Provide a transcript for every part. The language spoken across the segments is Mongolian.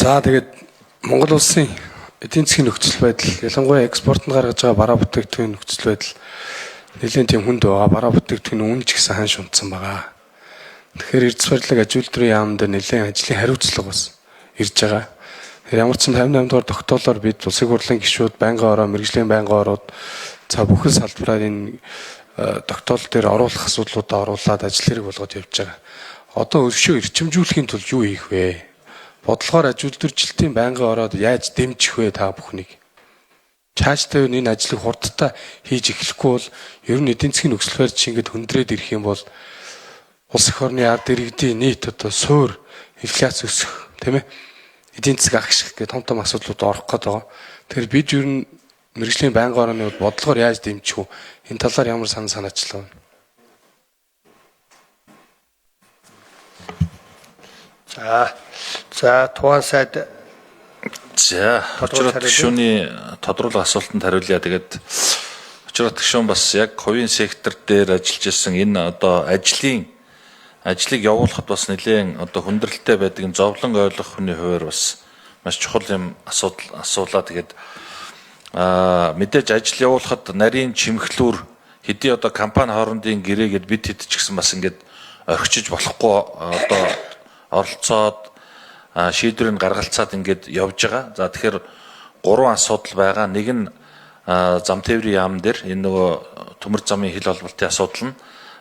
За тэгээд Монгол улсын эдийн засгийн нөхцөл байдал, ялангуяа экспортод гаргаж байгаа бараа бүтээгдэхүүн нөхцөл байдал нэлээд тийм хүнд байгаа. Бараа бүтээгдэхүүн үнэ ч гэсэн ханш унтсан байгаа. Тэгэхээр эрдэс барилгыг аж үйлдвэрийн яам дээр нэлээд ажлын хариуцлага бас ирж байгаа. Ямар ч 58 дугаар тогтоолоор бид улсын хурлын гишүүд, байнгын ороо, мэргэжлийн байнгын ороод за бүхэл салбараар энэ тогтоол дээр оруулах асуудлуудаа оруулаад ажил хэрэг болгоод явж байгаа. Одоо өршөө эрчимжүүлэхийн тулд юу хийх вэ? Бодлогоор аж үйлдвэржилтийн байнгын ороод яаж дэмжих вэ та бүхнийг? Цаашдаа энэ ажлыг хурдтай хийж эхлэхгүй бол ер нь эдийн засгийн нөхцөл байдал чинь ингэж хөндрөөд ирэх юм бол улс эх орны ард иргэдийн нийт одоо суур инфляц өсөх, тийм ээ? Эдийн засаг агших гэх том асуудлууд орох гээд байгаа. Тэгэхээр бид ер нь мэргэжлийн байнгын орооны бодлогоор яаж дэмжих вэ? Энэ талаар ямар санаачлал байна? За тухайн сайд очрот гишүүний тодруулах асуултанд хариулъя. Тэгээд очрот гишүүн бас яг хувийн сектор дээр ажиллаж ирсэн энэ одоо ажлыг явуулахад бас нэлээд одоо хүндрэлтэй байдаг энэ зовлон ойлгох хүний хувьд бас маш чухал юм асуулаа. Тэгээд мэдээж ажил явуулахад нарийн чимхлүүр хэдий одоо компани хоорондын гэрээгээд бид хэд ч гэсэн бас ингээд орхичиж болохгүй одоо оролцоод шийдвэрийг гаргалцаад ингээд явж байгаа. За тэгэхээр 3 асуудал байгаа. Нэг нь зам тээврийн яам дээр энэ нөгөө төмөр замын хил холболтын асуудал нь,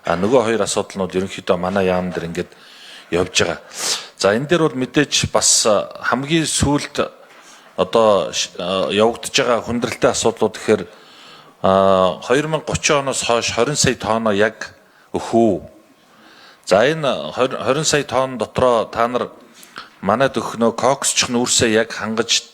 нөгөө 2 асуудлууд ерөнхийдөө манай яам дээр ингээд явж байгаа. За энэ дээр бол мэдээж бас хамгийн сүүлд одоо явагдаж байгаа хүндрэлтэй асуудлууд гэхээр 2030 оноос хойш 20 сая тонноо яг өхөө. За энэ 20 сая тонн дотроо та нар манайд өгнө коксч нүүрсээ яг хангаж